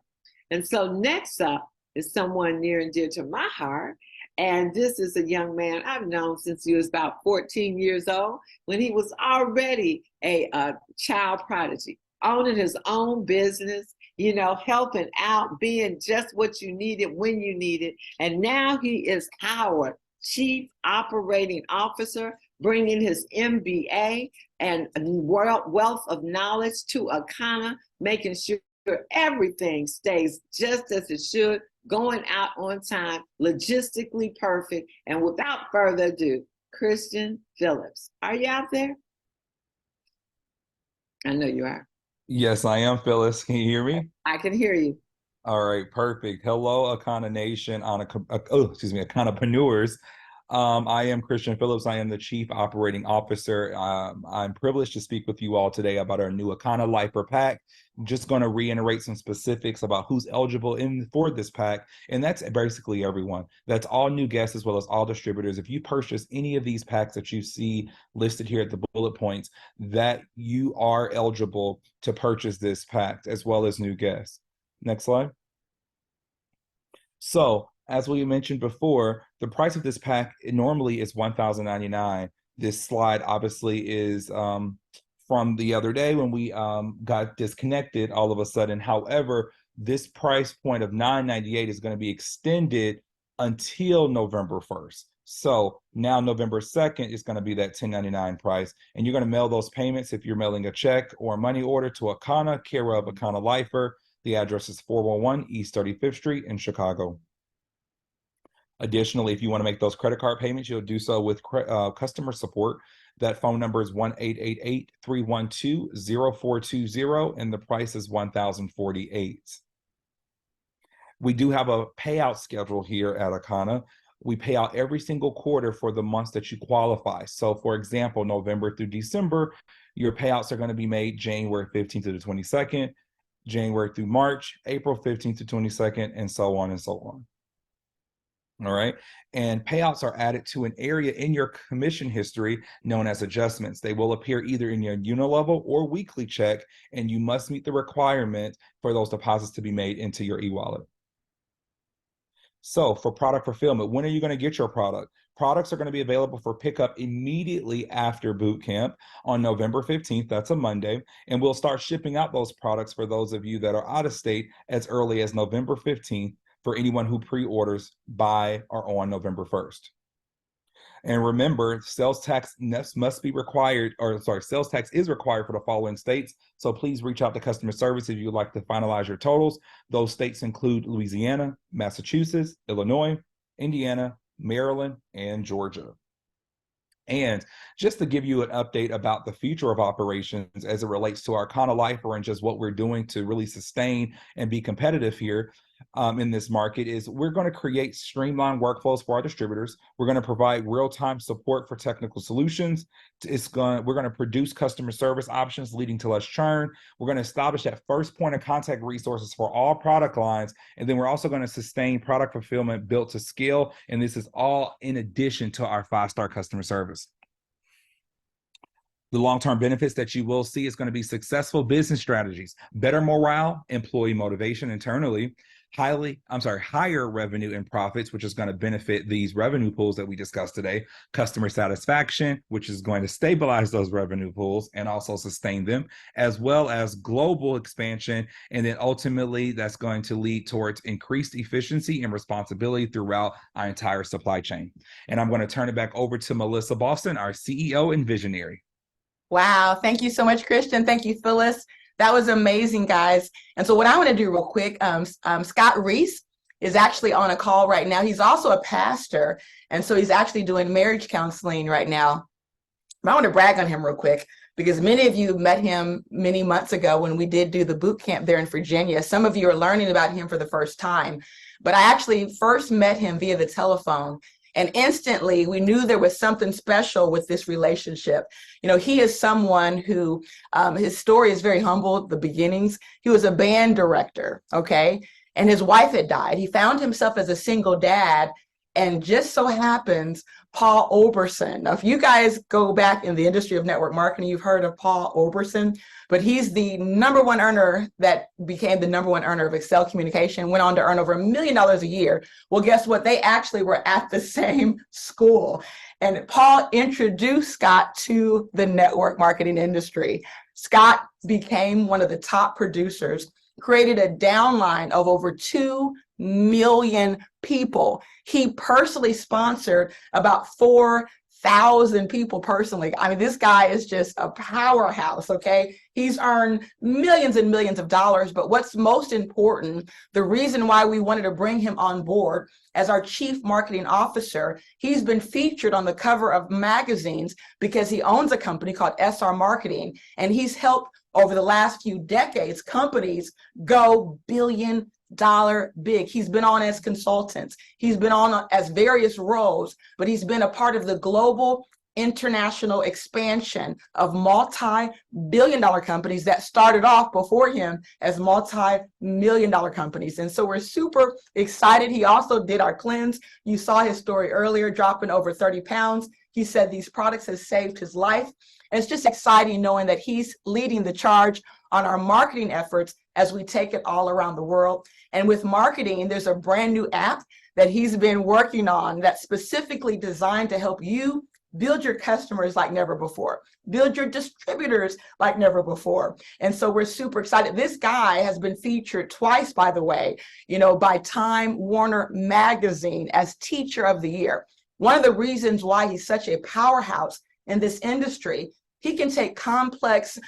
And so next up is someone near and dear to my heart. And this is a young man I've known since he was about 14 years old, when he was already a child prodigy, owning his own business, you know, helping out, being just what you needed when you needed. And now he is our Chief Operating Officer, bringing his MBA and wealth of knowledge to Akanna, making sure everything stays just as it should, going out on time, logistically perfect. And without further ado, Christian Phillips. Are you out there? I know you are. Yes, I am, Phyllis. Can you hear me? I can hear you. All right, perfect. Hello, Akanna Nation, Akannapreneurs. I am Christian Phillips. I am the Chief Operating Officer. I'm privileged to speak with you all today about our new Akanna Lifer Pack. I'm just going to reiterate some specifics about who's eligible for this pack, and that's basically everyone. That's all new guests as well as all distributors. If you purchase any of these packs that you see listed here at the bullet points, that you are eligible to purchase this pack as well as new guests. Next slide. So, as we mentioned before, the price of this pack normally is $1,099. This slide obviously is from the other day when we got disconnected all of a sudden. However, this price point of $998 is going to be extended until November 1st. So now November 2nd is going to be that $10.99 price. And you're going to mail those payments if you're mailing a check or a money order to Akanna, care of Akanna Lifer. The address is 411 East 35th Street in Chicago. Additionally, if you want to make those credit card payments, you'll do so with customer support. That phone number is 1-888-312-0420, and the price is $1,048. We do have a payout schedule here at Akanna. We pay out every single quarter for the months that you qualify. So, for example, November through December, your payouts are going to be made January 15th to the 22nd, January through March, April 15th to 22nd, and so on and so on. All right. And payouts are added to an area in your commission history known as adjustments. They will appear either in your unilevel or weekly check, and you must meet the requirement for those deposits to be made into your e-wallet. So for product fulfillment, when are you going to get your product? Products are going to be available for pickup immediately after boot camp on November 15th. That's a Monday. And we'll start shipping out those products for those of you that are out of state as early as November 15th for anyone who pre-orders by or on November 1st. And remember, sales tax must be required, sales tax is required for the following states. So please reach out to customer service if you'd like to finalize your totals. Those states include Louisiana, Massachusetts, Illinois, Indiana, Maryland, and Georgia. And just to give you an update about the future of operations as it relates to our Akanna Lifer and just what we're doing to really sustain and be competitive here in this market is we're going to create streamlined workflows for our distributors. We're going to provide real-time support for technical solutions. We're going to produce customer service options leading to less churn. We're going to establish that first point of contact resources for all product lines. And then we're also going to sustain product fulfillment built to scale. And this is all in addition to our 5-star customer service. The long-term benefits that you will see is going to be successful business strategies, better morale, employee motivation internally, higher revenue and profits, which is going to benefit these revenue pools that we discussed today, customer satisfaction, which is going to stabilize those revenue pools and also sustain them, as well as global expansion. And then ultimately, that's going to lead towards increased efficiency and responsibility throughout our entire supply chain. And I'm going to turn it back over to Melissa Boston, our CEO and visionary. Wow. Thank you so much, Christian. Thank you, Phyllis. That was amazing, guys. And so what I want to do real quick, Scott Reese is actually on a call right now. He's also a pastor. And so he's actually doing marriage counseling right now. I want to brag on him real quick because many of you met him many months ago when we did do the boot camp there in Virginia. Some of you are learning about him for the first time, but I actually first met him via the telephone. And instantly, we knew there was something special with this relationship. He is someone who, his story is very humble, the beginnings. He was a band director, okay? And his wife had died. He found himself as a single dad, and just so happens, Paul Oberson. Now, if you guys go back in the industry of network marketing, you've heard of Paul Oberson, but he's the number one earner that became the number one earner of Excel Communication, went on to earn over $1 million a year. Well, guess what? They actually were at the same school. And Paul introduced Scott to the network marketing industry. Scott became one of the top producers, created a downline of over 2 million people. He personally sponsored about 4,000 people personally. I mean, this guy is just a powerhouse, okay? He's earned millions and millions of dollars, but what's most important, the reason why we wanted to bring him on board as our chief marketing officer, he's been featured on the cover of magazines because he owns a company called SR Marketing, and he's helped over the last few decades companies go billion dollar big. He's been on as consultants. He's been on as various roles, but he's been a part of the global international expansion of multi-billion-dollar companies that started off before him as multi-million-dollar companies. And so we're super excited. He also did our cleanse. You saw his story earlier, dropping over 30 pounds. He said these products have saved his life. And it's just exciting knowing that he's leading the charge on our marketing efforts as we take it all around the world. And with marketing, there's a brand new app that he's been working on that's specifically designed to help you build your customers like never before, build your distributors like never before. And so we're super excited. This guy has been featured twice, by the way, by Time Warner Magazine as Teacher of the Year. One of the reasons why he's such a powerhouse in this industry, he can take complex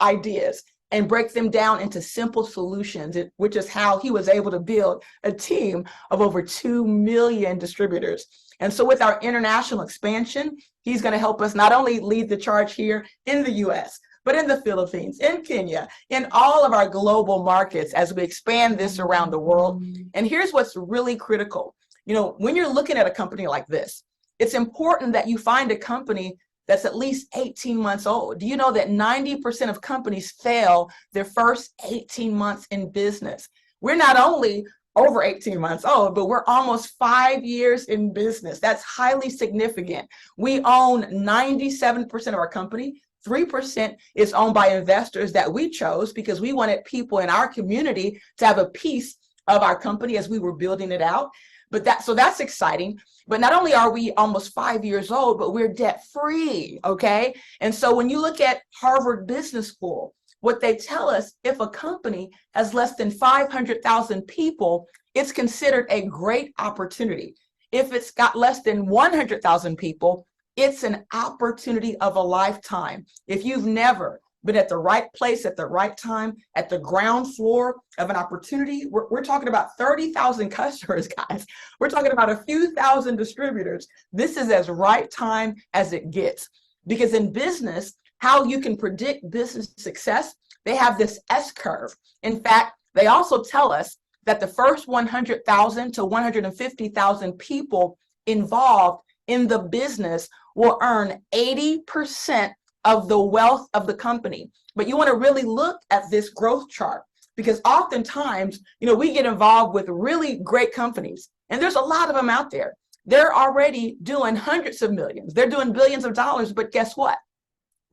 ideas and break them down into simple solutions, which is how he was able to build a team of over 2 million distributors. And so with our international expansion, he's going to help us not only lead the charge here in the US, but in the Philippines, in Kenya, in all of our global markets as we expand this around the world. And here's what's really critical. When you're looking at a company like this, it's important that you find a company that's at least 18 months old. Do you know that 90% of companies fail their first 18 months in business? We're not only over 18 months old, but we're almost 5 years in business. That's highly significant. We own 97% of our company. 3% is owned by investors that we chose because we wanted people in our community to have a piece of our company as we were building it out. So that's exciting. But not only are we almost 5 years old, but we're debt free, okay? And so when you look at Harvard Business School, what they tell us, if a company has less than 500,000 people, it's considered a great opportunity. If it's got less than 100,000 people, it's an opportunity of a lifetime. If you've never been at the right place at the right time, at the ground floor of an opportunity, we're talking about 30,000 customers, guys. We're talking about a few thousand distributors. This is as right time as it gets. Because in business, how you can predict business success, they have this S curve. In fact, they also tell us that the first 100,000 to 150,000 people involved in the business will earn 80% of the wealth of the company. But you want to really look at this growth chart because oftentimes, we get involved with really great companies, and there's a lot of them out there. They're already doing hundreds of millions. They're doing billions of dollars, but guess what?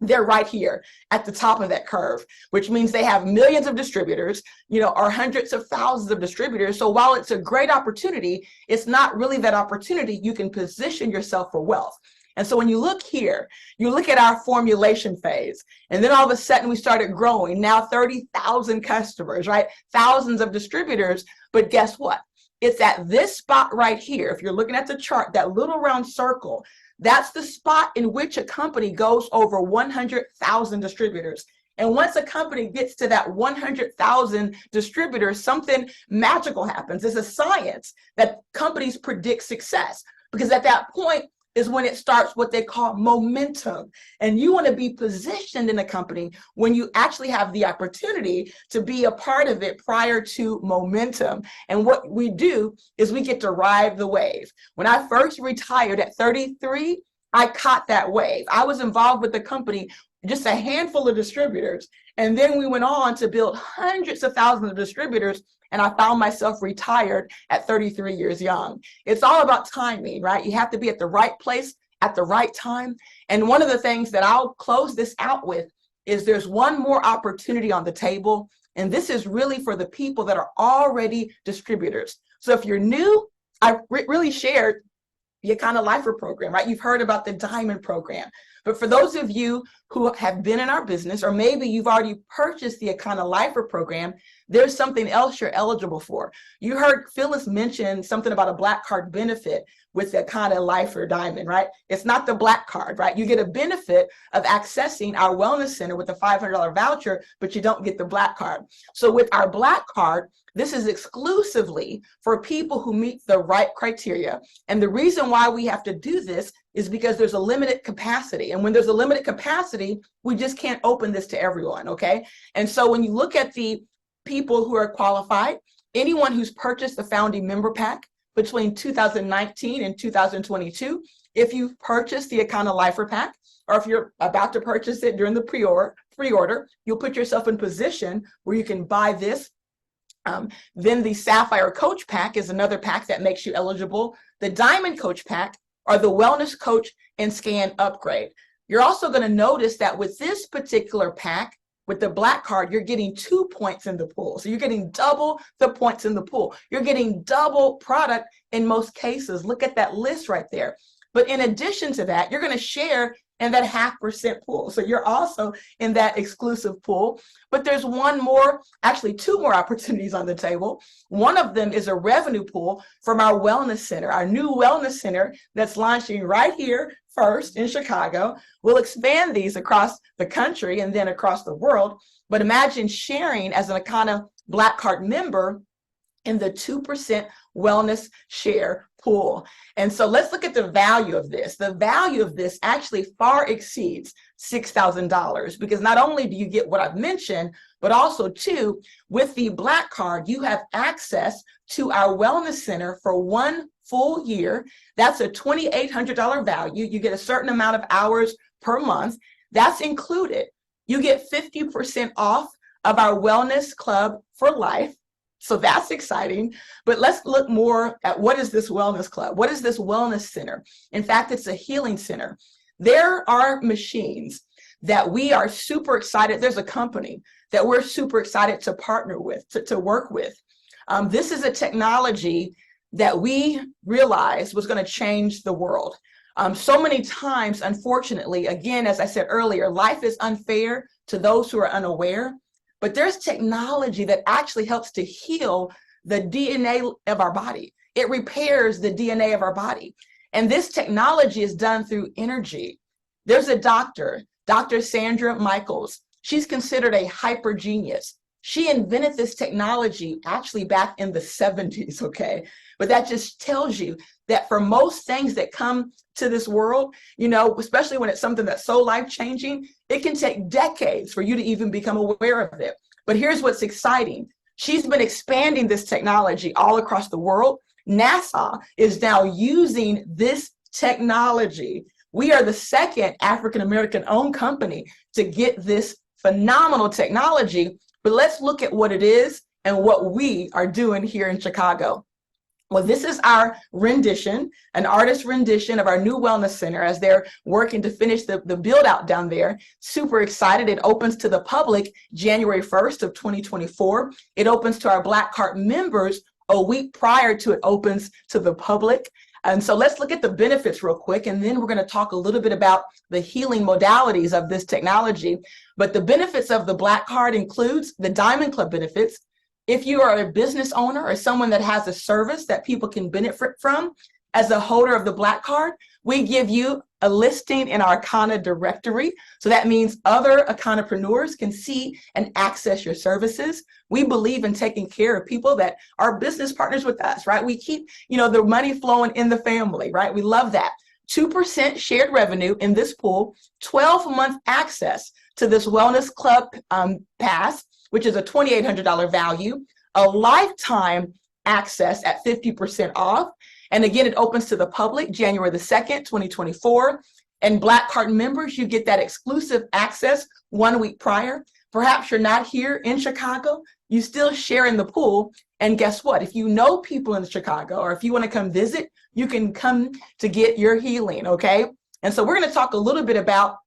They're right here at the top of that curve, which means they have millions of distributors, or hundreds of thousands of distributors. So while it's a great opportunity, it's not really that opportunity. You can position yourself for wealth. And so when you look here, you look at our formulation phase, and then all of a sudden we started growing. Now 30,000 customers, right? Thousands of distributors. But guess what? It's at this spot right here. If you're looking at the chart, that little round circle, that's the spot in which a company goes over 100,000 distributors. And once a company gets to that 100,000 distributors, something magical happens. It's a science that companies predict success, because at that point, is when it starts what they call momentum. And you want to be positioned in a company when you actually have the opportunity to be a part of it prior to momentum. And what we do is we get to ride the wave. When I first retired at 33, I caught that wave. I was involved with the company, just a handful of distributors. And then we went on to build hundreds of thousands of distributors. And I found myself retired at 33 years young. It's all about timing, right? You have to be at the right place at the right time. And one of the things that I'll close this out with is there's one more opportunity on the table. And this is really for the people that are already distributors. So if you're new, I really shared the Akanna Lifer program, right? You've heard about the Diamond program. But for those of you who have been in our business, or maybe you've already purchased the Akanna Lifer program, there's something else you're eligible for. You heard Phyllis mention something about a black card benefit with the Akanna Lifer Diamond, right? It's not the black card, right? You get a benefit of accessing our wellness center with a $500 voucher, but you don't get the black card. So with our black card, this is exclusively for people who meet the right criteria. And the reason why we have to do this is because there's a limited capacity. And when there's a limited capacity, we just can't open this to everyone, okay? And so when you look at the people who are qualified, anyone who's purchased the founding member pack between 2019 and 2022, if you've purchased the Akanna Lifer pack, or if you're about to purchase it during the pre-order, you'll put yourself in position where you can buy this. Then the Sapphire Coach Pack is another pack that makes you eligible. The Diamond Coach Pack are the Wellness Coach and Scan Upgrade. You're also going to notice that with this particular pack, with the black card, you're getting 2 points in the pool. So you're getting double the points in the pool. You're getting double product in most cases. Look at that list right there. But in addition to that, you're going to share in that 0.5% pool. So you're also in that exclusive pool. But there's one more, actually two more opportunities on the table. One of them is a revenue pool from our wellness center, our new wellness center that's launching right here first in Chicago. We'll expand these across the country and then across the world. But imagine sharing as an Akanna Black Card member in the 2% wellness share pool. And so let's look at the value of this. The value of this actually far exceeds $6,000 because not only do you get what I've mentioned, but also too, with the Black Card, you have access to our wellness center for 1 full year. That's a $2,800 value. You get a certain amount of hours per month. That's included. You get 50% off of our wellness club for life. So that's exciting. But let's look more at what is this wellness club? What is this wellness center? In fact, it's a healing center. There are machines that we are super excited. There's a company that we're super excited to partner with, to work with. This is a technology that we realized was going to change the world. So many times, unfortunately, again, as I said earlier, life is unfair to those who are unaware. But there's technology that actually helps to heal the DNA of our body. It repairs the DNA of our body. And this technology is done through energy. There's a doctor, Dr. Sandra Michaels. She's considered a hyper genius. She invented this technology actually back in the 70s, okay? But that just tells you that for most things that come to this world, you know, especially when it's something that's so life-changing, it can take decades for you to even become aware of it. But here's what's exciting. She's been expanding this technology all across the world. NASA is now using this technology. We are the second African-American owned company to get this phenomenal technology. But let's look at what it is and what we are doing here in Chicago. Well, this is our rendition, an artist rendition of our new wellness center as they're working to finish the build out down there. Super excited. It opens to the public January 1st of 2024. It opens to our Black Card members a week prior to it opens to the public. And so let's look at the benefits real quick, and then we're going to talk a little bit about the healing modalities of this technology. But the benefits of the Black Card includes the Diamond Club benefits. If you are a business owner or someone that has a service that people can benefit from, as a holder of the Black Card, we give you a listing in our Akanna directory. So that means other Akannapreneurs can see and access your services. We believe in taking care of people that are business partners with us, right? We keep, you know, the money flowing in the family, right? We love that. 2% shared revenue in this pool, 12-month access to this Wellness Club pass, which is a $2,800 value, a lifetime access at 50% off. And again, it opens to the public January the 2nd, 2024. And Black Card members, you get that exclusive access 1 week prior. Perhaps you're not here in Chicago, you still share in the pool. And guess what? If you know people in Chicago, or if you want to come visit, you can come to get your healing, okay? And so we're going to talk a little bit about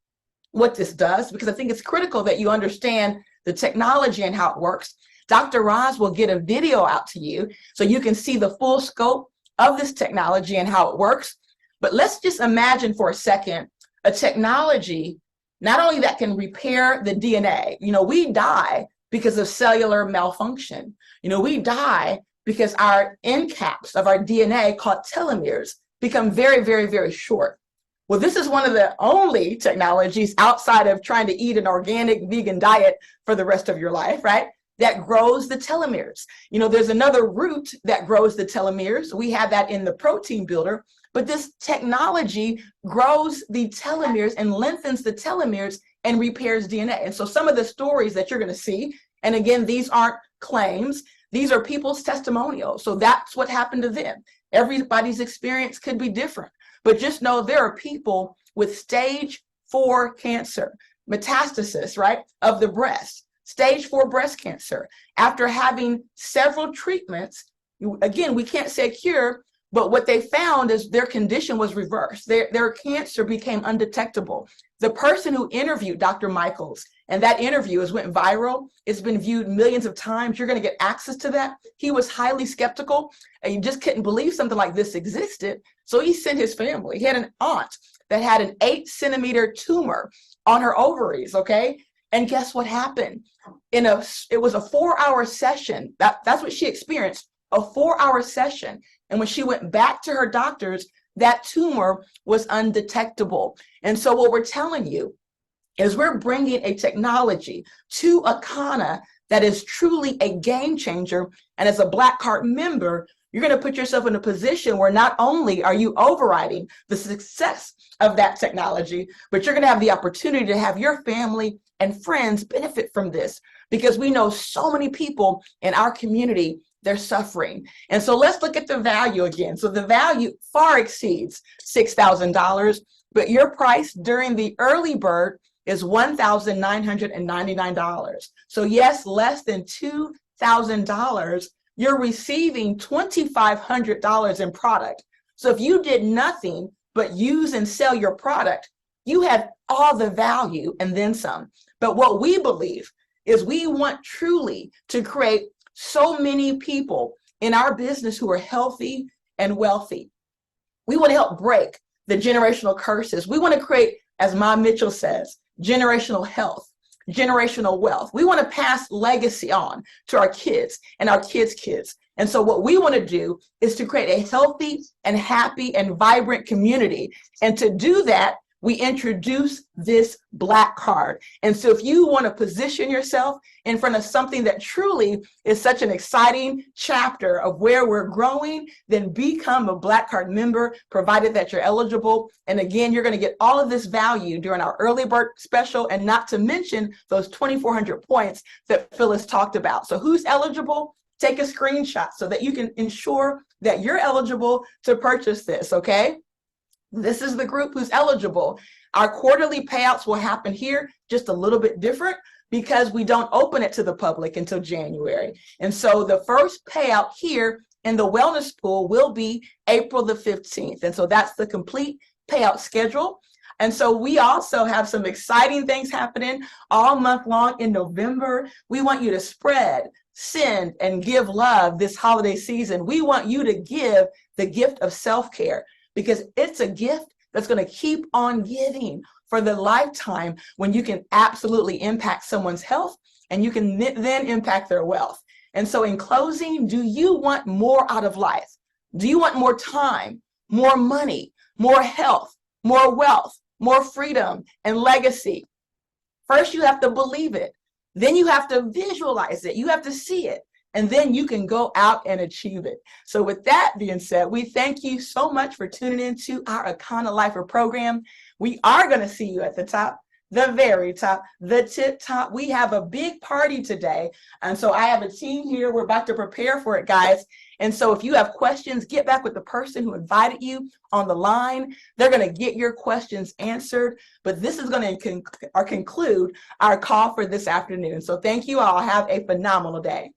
what this does, because I think it's critical that you understand the technology and how it works. Dr. Roz will get a video out to you so you can see the full scope of this technology and how it works. But let's just imagine for a second a technology not only that can repair the DNA. You know, we die because of cellular malfunction. You know, we die because our end caps of our DNA, called telomeres, become very, very, very short. Well, this is one of the only technologies outside of trying to eat an organic vegan diet for the rest of your life, right, that grows the telomeres. You know, there's another root that grows the telomeres. We have that in the protein builder, but this technology grows the telomeres and lengthens the telomeres and repairs DNA. And so some of the stories that you're going to see, and again, these aren't claims, these are people's testimonials. So that's what happened to them. Everybody's experience could be different, but just know there are people with stage 4 cancer, metastasis, right, of the breast, stage 4 breast cancer. After having several treatments, again, we can't say cure, but what they found is their condition was reversed. Their cancer became undetectable. The person who interviewed Dr. Michaels, and that interview has went viral, it's been viewed millions of times, you're going to get access to that. He was highly skeptical, and you just couldn't believe something like this existed. So he sent his family. He had an aunt that had an 8-centimeter tumor on her ovaries, okay? And guess what happened? It was a 4-hour session. That's what she experienced, a 4-hour session. And when she went back to her doctors, that tumor was undetectable. And so what we're telling you is we're bringing a technology to Akanna that is truly a game changer. And as a Black Card member, you're going to put yourself in a position where not only are you overriding the success of that technology, but you're going to have the opportunity to have your family and friends benefit from this, because we know so many people in our community, they're suffering. And so let's look at the value again. So the value far exceeds $6,000, but your price during the early bird is $1,999. So yes, less than $2,000, you're receiving $2,500 in product. So if you did nothing but use and sell your product, you have all the value and then some. But what we believe is we want truly to create so many people in our business who are healthy and wealthy. We want to help break the generational curses. We want to create, as Ma Mitchell says, generational health, generational wealth. We want to pass legacy on to our kids and our kids' kids. And so what we want to do is to create a healthy and happy and vibrant community. And to do that, we introduce this Black Card. And so if you want to position yourself in front of something that truly is such an exciting chapter of where we're growing, then become a Black Card member, provided that you're eligible. And again, you're going to get all of this value during our early bird special, and not to mention those 2,400 points that Phyllis talked about. So who's eligible? Take a screenshot so that you can ensure that you're eligible to purchase this, okay? This is the group who's eligible. Our quarterly payouts will happen here, just a little bit different, because we don't open it to the public until January. And so the first payout here in the wellness pool will be April the 15th. And so that's the complete payout schedule. And so we also have some exciting things happening all month long in November. We want you to spread, send, and give love this holiday season. We want you to give the gift of self-care, because it's a gift that's going to keep on giving for the lifetime, when you can absolutely impact someone's health and you can then impact their wealth. And so in closing, do you want more out of life? Do you want more time, more money, more health, more wealth, more freedom and legacy? First, you have to believe it. Then you have to visualize it. You have to see it. and then you can go out and achieve it. So with that being said, we thank you so much for tuning in to our Akanna Lifer program. We are going to see you at the top, the very top, the tip top. We have a big party today. And so I have a team here. We're about to prepare for it, guys. And so if you have questions, get back with the person who invited you on the line. They're going to get your questions answered. But this is going to conclude our call for this afternoon. So thank you all. Have a phenomenal day.